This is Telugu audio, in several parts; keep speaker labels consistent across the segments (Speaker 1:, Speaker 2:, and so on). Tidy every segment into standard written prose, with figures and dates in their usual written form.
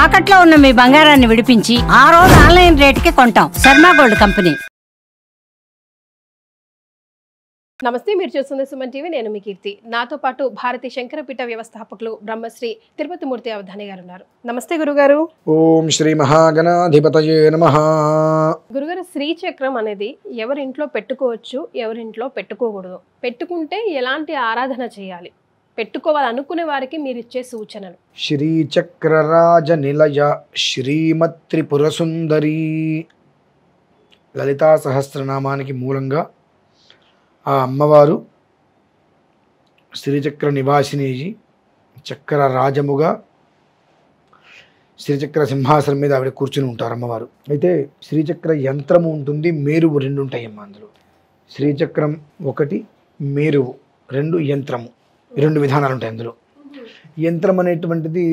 Speaker 1: తాకట్లో ఉన్న మీ బంగారాన్ని విడిపించి ఆ రోజు ఆన్లైన్ రేటుకి కొంటాం. Sharma gold company.
Speaker 2: నమస్తే, మీరు చూస్తున్న సుమన్ టీవీ. నేను మీ కీర్తి. నాతో పాటు భారతీ శంకరపీఠ వ్యవస్థాపకులు బ్రహ్మశ్రీ తిరుపతి మూర్తి అవధాని గారు ఉన్నారు. నమస్తే గురుగారు.
Speaker 3: ఓం శ్రీ మహాగణాధిపతయే నమః.
Speaker 2: గురుగారు, శ్రీచక్రం అనేది ఎవరింట్లో పెట్టుకోవచ్చు, ఎవరింట్లో పెట్టుకోకూడదు, పెట్టుకుంటే ఎలాంటి ఆరాధన చేయాలి, పెట్టుకోవాలనుకునే వారికి మీరు ఇచ్చే సూచనలు?
Speaker 3: శ్రీచక్రరాజ నిలయ శ్రీమత్రిపుర సుందరి లలితా సహస్రనామానికి మూలంగా ఆ అమ్మవారు శ్రీచక్ర నివాసిని, చక్ర రాజముగా శ్రీచక్ర సింహాసనం మీద ఆవిడ కూర్చుని ఉంటారు అమ్మవారు. అయితే శ్రీచక్ర యంత్రము ఉంటుంది, మేరువు రెండు ఉంటాయమ్మ. అందులో శ్రీచక్రం ఒకటి, మేరువు రెండు, యంత్రము రెండు విధానాలు ఉంటాయి. అందులో యంత్రం అనేటువంటిది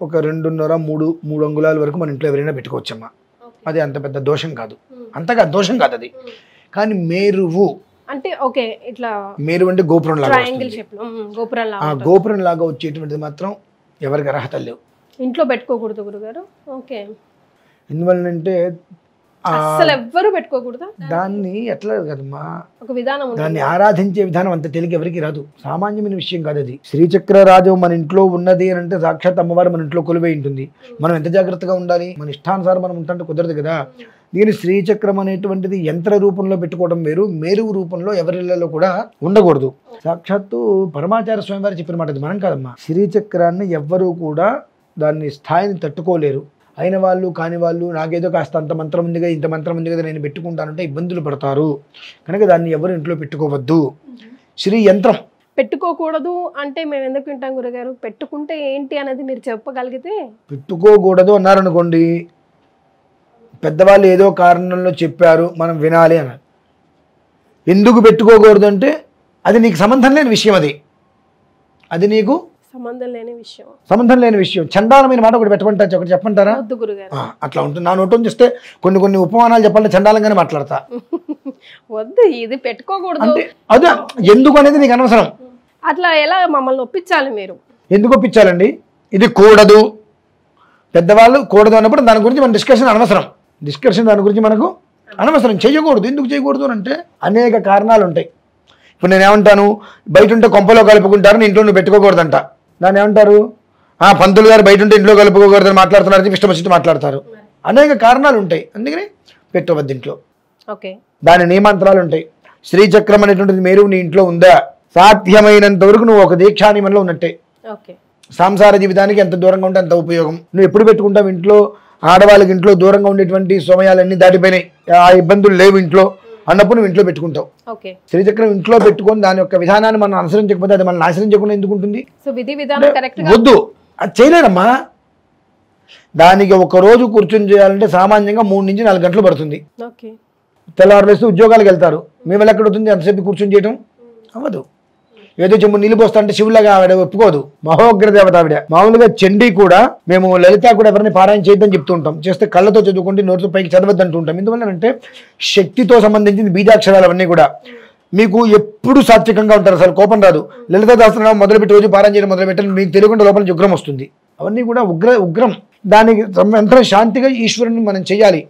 Speaker 3: ఒక 2.5-3 అంగుళాల వరకు మన ఇంట్లో ఎవరైనా పెట్టుకోవచ్చమ్మా. అది అంత పెద్ద దోషం కాదు, అంతగా దోషం కాదు అది. కానీ మేరువు
Speaker 2: అంటే ఓకే, ఇట్లా
Speaker 3: మేరు అంటే గోపురం లాగా, గోపురం లాగా వచ్చేటువంటిది మాత్రం ఎవరికి అర్హత లేవు,
Speaker 2: ఇంట్లో పెట్టుకోకూడదు గురుగారు. ఓకే,
Speaker 3: ఎందువల్లంటే
Speaker 2: అసలు ఎవ్వరు పెట్టుకోకూడదు.
Speaker 3: దాన్ని ఎట్లా కదమ్మా,
Speaker 2: ఒక విధానం,
Speaker 3: దాన్ని ఆరాధించే విధానం అంత తెలియక ఎవరికి రాదు. సామాన్యమైన విషయం కాదు అది. శ్రీచక్ర రాజు మన ఇంట్లో ఉన్నది అని అంటే సాక్షాత్ అమ్మవారు మన ఇంట్లో కొలువై ఉంటుంది. మనం ఎంత జాగ్రత్తగా ఉండాలి, మన ఇష్టానుసారం మనం ఉంటుంటే కుదరదు కదా. దీని శ్రీచక్రం అనేటువంటిది యంత్ర రూపంలో పెట్టుకోవడం వేరు, మేరువు రూపంలో ఎవరిళ్లలో కూడా ఉండకూడదు. సాక్షాత్తు పరమాచార్య స్వామి వారు చెప్పిన మాట, అది మనం కాదమ్మా. శ్రీచక్రాన్ని ఎవ్వరూ కూడా దాన్ని స్థాయిని తట్టుకోలేరు. అయిన వాళ్ళు కాని వాళ్ళు నాకేదో కాస్త అంత మంత్రం ఉంది కదా, ఇంత మంత్రం ఉంది కదా, నేను పెట్టుకుంటానంటే ఇబ్బందులు పడతారు. కనుక దాన్ని ఎవరు ఇంట్లో పెట్టుకోవద్దు. శ్రీ యంత్రం
Speaker 2: పెట్టుకోకూడదు అంటే మేము ఎందుకు వింటాం గురుగారు? పెట్టుకుంటే ఏంటి అనేది మీరు చెప్పగలిగితే.
Speaker 3: పెట్టుకోకూడదు అన్నారనుకోండి, పెద్దవాళ్ళు ఏదో కారణంలో చెప్పారు, మనం వినాలి అన్నారు. ఎందుకు పెట్టుకోకూడదు అంటే అది నీకు సంబంధం లేని విషయం, అది నీకు సంబంధం లేని విషయం. చండాలమైన మాట ఒకటి పెట్టమంటారు, ఒకటి చెప్పంటారా? అట్లా ఉంటుంది. నా నోటు చూస్తే కొన్ని ఉపమానాలు చెప్పాలంటే చండాలంగానే మాట్లాడతా.
Speaker 2: వద్దు, ఇది పెట్టుకోకూడదు
Speaker 3: అంటే అదే ఎందుకు అనేది నీకు అనవసరం.
Speaker 2: అట్లా ఎలా మమ్మల్ని ఒప్పించాలి మీరు?
Speaker 3: ఎందుకు ఒప్పించాలండి? ఇది కూడదు, పెద్దవాళ్ళు కూడదు అన్నప్పుడు దాని గురించి మన డిస్కషన్ దాని గురించి మనకు అనవసరం. చేయకూడదు. ఎందుకు చేయకూడదు అంటే అనేక కారణాలు ఉంటాయి. ఇప్పుడు నేను ఏమంటాను, బయట ఉంటే కొంపలో కలుపుకుంటారు, నీ ఇంట్లో నువ్వు పెట్టుకోకూడదంట. దాన్ని ఏమంటారు, పంతులు గారు బయట ఉంటే ఇంట్లో కలుపుకోకూడదని మాట్లాడుతున్నారు, ఇష్టం వచ్చినట్టు మాట్లాడతారు. అనేక కారణాలు ఉంటాయి, అందుకని పెట్టవద్దు ఇంట్లో. దాని నియమంత్రాలు ఉంటాయి. శ్రీచక్రం అనేటువంటిది మేరు నీ ఇంట్లో ఉందా, సాధ్యమైనంత వరకు నువ్వు ఒక దీక్షా నియమంలో ఉన్నట్టే. సంసార జీవితానికి ఎంత దూరంగా ఉంటే అంత ఉపయోగం. నువ్వు ఎప్పుడు పెట్టుకుంటావు ఇంట్లో? ఆడవాళ్ళకి ఇంట్లో దూరంగా ఉండేటువంటి సమయాలన్నీ దాటిపోయినాయి, ఆ ఇబ్బందులు లేవు ఇంట్లో అన్నప్పుడు నువ్వు ఇంట్లో పెట్టుకుంటావు. శ్రీచక్రం ఇంట్లో పెట్టుకొని దాని యొక్క విధానాన్ని మనం అనుసరించకపోతే అది మనం నాశనం చేయకుండా ఎందుకు ఉంటుంది? వద్దు, అది చేయలేనమ్మా. దానికి ఒక రోజు కూర్చొని చేయాలంటే సామాన్యంగా 3 నుంచి 4 గంటలు పడుతుంది. తెల్లవారు వేస్తూ ఉద్యోగాలకు వెళ్తారు, మేము ఎక్కడ అవుతుంది అంతసేపు కూర్చొని చేయడం? అవ్వదు. ఏదో చెంబు నీళ్ళు పోస్తా అంటే శివులాగా ఆవిడ ఒప్పుకోదు, మహోగ్ర దేవత ఆవిడ. మామూలుగా చండీ కూడా, మేము లలిత కూడా ఎవరిని పారాయణ చేయొద్దని చెప్తూ ఉంటాం. చేస్తే కళ్ళతో చదువుకుంటే నోటితో పైకి చదవద్దు అంటూ ఉంటాం. ఎందువల్లంటే శక్తితో సంబంధించిన బీజాక్షరాలు అవన్నీ కూడా మీకు ఎప్పుడు సాత్వికంగా ఉంటారు, అసలు కోపం రాదు. లలిత సహస్రనామం మొదలుపెట్టి రోజు పారాయణ చేయడం మొదలుపెట్టాలి, మీకు తెలియకుండా లోపల ఉగ్రం వస్తుంది. అవన్నీ కూడా ఉగ్రం. దానికి ఎంతో శాంతిగా ఈశ్వరుని మనం చేయాలి.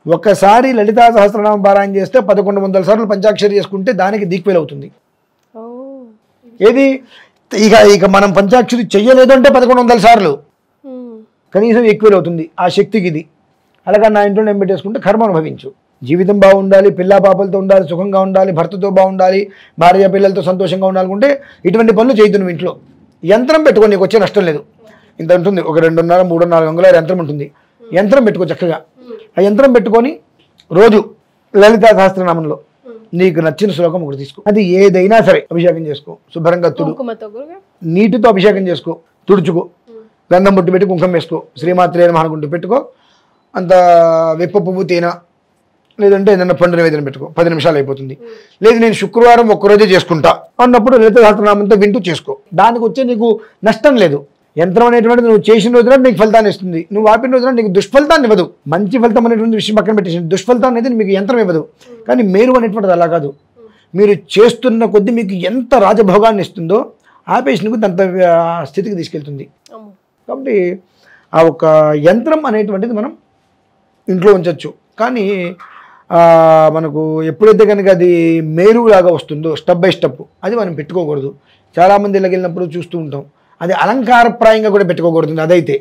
Speaker 3: ఒకసారి లలితా సహస్రనామం పారాయణ చేస్తే 1100 సార్లు పంచాక్షరి చేసుకుంటే దానికి దీక్వేల్ అవుతుంది. ఏది ఇక మనం పంచాక్షరి చెయ్యలేదు అంటే 1100 సార్లు కనీసం ఈక్వల్ అవుతుంది ఆ శక్తికి. ఇది అలాగా నా ఇంట్లో నేను పెట్టేసుకుంటే కర్మ అనుభవించు. జీవితం బాగుండాలి, పిల్ల పాపలతో ఉండాలి, సుఖంగా ఉండాలి, భర్తతో బాగుండాలి, భార్య పిల్లలతో సంతోషంగా ఉండాలనుకుంటే ఇటువంటి పనులు చేయదు. నువ్వు ఇంట్లో యంత్రం పెట్టుకొని నీకు వచ్చే నష్టం లేదు. ఇంత ఉంటుంది, ఒక 2.5-3-4 అంగుళాల యంత్రం ఉంటుంది. యంత్రం పెట్టుకో చక్కగా. ఆ యంత్రం పెట్టుకొని రోజు లలితా సహస్రనామంలో నీకు నచ్చిన శ్లోకం ఒకటి తీసుకో, అది ఏదైనా సరే అభిషేకం చేసుకో, శుభ్రంగా నీటితో అభిషేకం చేసుకో, తుడుచుకో, గంధం బొట్టు పెట్టి కుంకుమ వేసుకో, శ్రీమాత్రే నమః అనుకుంటూ పెట్టుకో. అంత వెప్ప పువ్వు తేనె లేదంటే ఏదైనా పండు నివేదన పెట్టుకో, 10 నిమిషాలు అయిపోతుంది. లేదు నేను శుక్రవారం ఒక్కరోజే చేసుకుంటా అన్నప్పుడు లలిత సహస్రనామంతో వింటూ చేసుకో. దానికి వచ్చే నీకు నష్టం లేదు. యంత్రం అనేటువంటిది నువ్వు చేసిన రోజున నీకు ఫలితాన్ని ఇస్తుంది, నువ్వు ఆపిన రోజున నీకు దుష్ఫలితాన్ని ఇవ్వదు. మంచి ఫలితం అనేటువంటి విషయం పక్కన పెట్టేసి దుష్ఫలితాన్ని అనేది మీకు యంత్రం ఇవ్వదు. కానీ మేరు అనేటువంటిది అలా కాదు. మీరు చేస్తున్న కొద్దీ మీకు ఎంత రాజభోగాన్ని ఇస్తుందో ఆపేసి నీకు అంత స్థితికి తీసుకెళ్తుంది. కాబట్టి ఆ ఒక యంత్రం అనేటువంటిది మనం ఇంట్లో ఉంచవచ్చు. కానీ మనకు ఎప్పుడైతే కనుక అది మేరులాగా వస్తుందో స్టెప్ బై స్టెప్ అది మనం పెట్టుకోకూడదు. చాలామంది ఇళ్ళకి వెళ్ళినప్పుడు చూస్తూ ఉంటాం, అది అలంకారప్రాయంగా కూడా పెట్టుకోకూడదు. అదైతే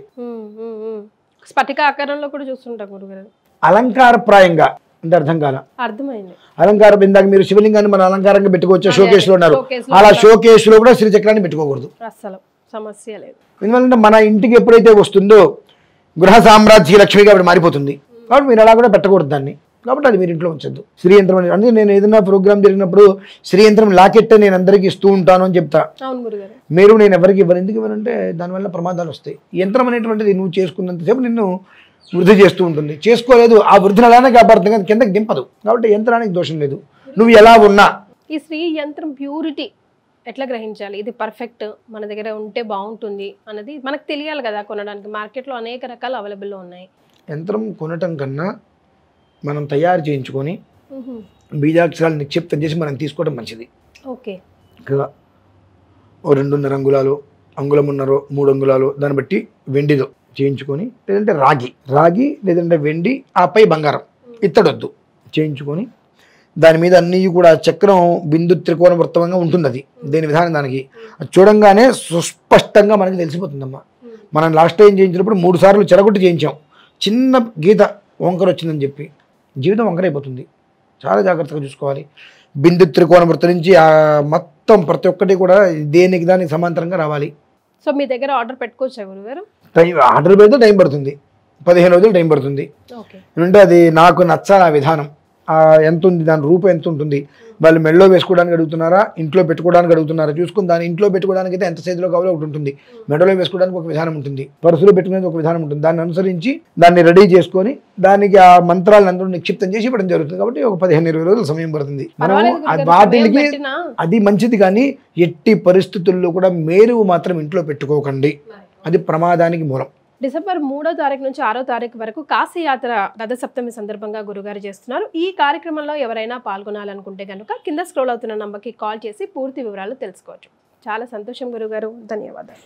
Speaker 2: స్ఫటిక ఆకారంలో కూడా చూస్తుంటాం గురుగారు.
Speaker 3: అలంకారప్రాయంగా అంటే అర్థం కాల.
Speaker 2: అర్థమైంది.
Speaker 3: అలంకారం ఇందాక మీరు శివలింగాన్ని మన అలంకారంగా పెట్టుకోవచ్చు, షోకేస్ లో ఉన్నారు, అలా షోకేస్ లో కూడా శ్రీచక్రాన్ని పెట్టుకోకూడదు.
Speaker 2: అసలు సమస్య లేదు.
Speaker 3: ఎందుకంటే మన ఇంటికి ఎప్పుడైతే వస్తుందో గృహ సామ్రాజ్య లక్ష్మిగా అప్పుడు మారిపోతుంది. కాబట్టి మీరు అలా కూడా పెట్టకూడదు దాన్ని. కాబట్టి అది మీరు ఇంట్లో ఉంచద్దు. శ్రీ యంత్రం అంటే నేను ఏదైనా ప్రోగ్రామ్ జరిగినప్పుడు శ్రీ యంత్రం లాకెట్ నేను అందరికీ ఇస్తూ ఉంటాను అని చెప్తా. మీరు నేను ఎవరికి ఇవ్వను. ఎందుకు ఇవ్వనంటే దానివల్ల ప్రమాదాలు వస్తాయి. యంత్రం అనేటువంటిది నువ్వు చేసుకున్నంతసేపు నిన్ను వృద్ధి చేస్తూ ఉంటుంది. చేసుకోలేదు ఆ వృద్ధిని అలానే కాపాడుతుంది కానీ కిందకి దింపదు. కాబట్టి యంత్రానికి దోషం లేదు, నువ్వు ఎలా ఉన్నా.
Speaker 2: ఈ శ్రీ యంత్రం ప్యూరిటీ ఎట్లా గ్రహించాలి? ఇది పర్ఫెక్ట్ మన దగ్గర ఉంటే బాగుంటుంది అన్నది మనకు తెలియాలి కదా. కొనడానికి మార్కెట్లో అనేక రకాలు అవైలబుల్లో ఉన్నాయి.
Speaker 3: యంత్రం కొనటం కన్నా మనం తయారు చేయించుకొని బీజాక్షరాలు నిక్షిప్తం చేసి మనం తీసుకోవడం మంచిది.
Speaker 2: ఓకే,
Speaker 3: ఓ 2.5 అంగుళాలు, అంగుళమున్నరో 3 అంగుళాలు దాన్ని బట్టి వెండిలో చేయించుకొని, లేదంటే రాగి లేదంటే వెండి, ఆపై బంగారం, ఇత్తడొద్దు చేయించుకొని దాని మీద అన్నీ కూడా చక్రం బిందు త్రికోణ వృత్తంగా ఉంటుంది. అది దేని విధానం దానికి చూడంగానే సుస్పష్టంగా మనకి తెలిసిపోతుందమ్మా. మనం లాస్ట్ టైం చేయించినప్పుడు 3 సార్లు చెరగొట్టి చేయించాం. చిన్న గీత వంకర వచ్చిందని చెప్పి జీవితం వంకరైపోతుంది. చాలా జాగ్రత్తగా చూసుకోవాలి. బిందు త్రికోణ వృత్తం నుంచి మొత్తం ప్రతి ఒక్కటి కూడా దేనికి దానికి సమాంతరంగా రావాలి.
Speaker 2: సో మీ దగ్గర ఆర్డర్ పెట్టుకోవచ్చా గురుగారు?
Speaker 3: ఆర్డర్ పెడితే టైం పడుతుంది, 15 రోజులు టైం పడుతుంది. అంటే అది నాకు నచ్చాలి ఆ విధానం. ఎంత ఉంది, దాని రూపం ఎంత ఉంటుంది, వాళ్ళు మెడలో వేసుకోవడానికి అడుగుతున్నారా, ఇంట్లో పెట్టుకోవడానికి అడుగుతున్నారా చూసుకుని దాన్ని ఇంట్లో పెట్టుకోవడానికి అయితే ఎంత సైజులో కావాలో ఒకటి ఉంటుంది, మెడలో వేసుకోవడానికి ఒక విధానం ఉంటుంది, పర్సులో పెట్టుకునేది ఒక విధానం ఉంటుంది. దాన్ని అనుసరించి దాన్ని రెడీ చేసుకొని దానికి ఆ మంత్రాలను అందరూ నిక్షిప్తం చేసి ఇవ్వడం జరుగుతుంది. కాబట్టి ఒక 15-20 రోజులు సమయం పడుతుంది. మనం వాటికి అది మంచిది. కానీ ఎట్టి పరిస్థితుల్లో కూడా మేరువు మాత్రం ఇంట్లో పెట్టుకోకండి, అది ప్రమాదానికి మూలం.
Speaker 2: డిసెంబర్ 3వ తారీఖు నుంచి 6వ తారీఖు వరకు కాశీ యాత్ర రథసప్తమి సందర్భంగా గురుగారు చేస్తున్నారు. ఈ కార్యక్రమంలో ఎవరైనా పాల్గొనాలనుకుంటే కనుక కింద స్క్రోల్ అవుతున్న నంబర్కి కాల్ చేసి పూర్తి వివరాలు తెలుసుకోవచ్చు. చాలా సంతోషం గురుగారు, ధన్యవాదాలు.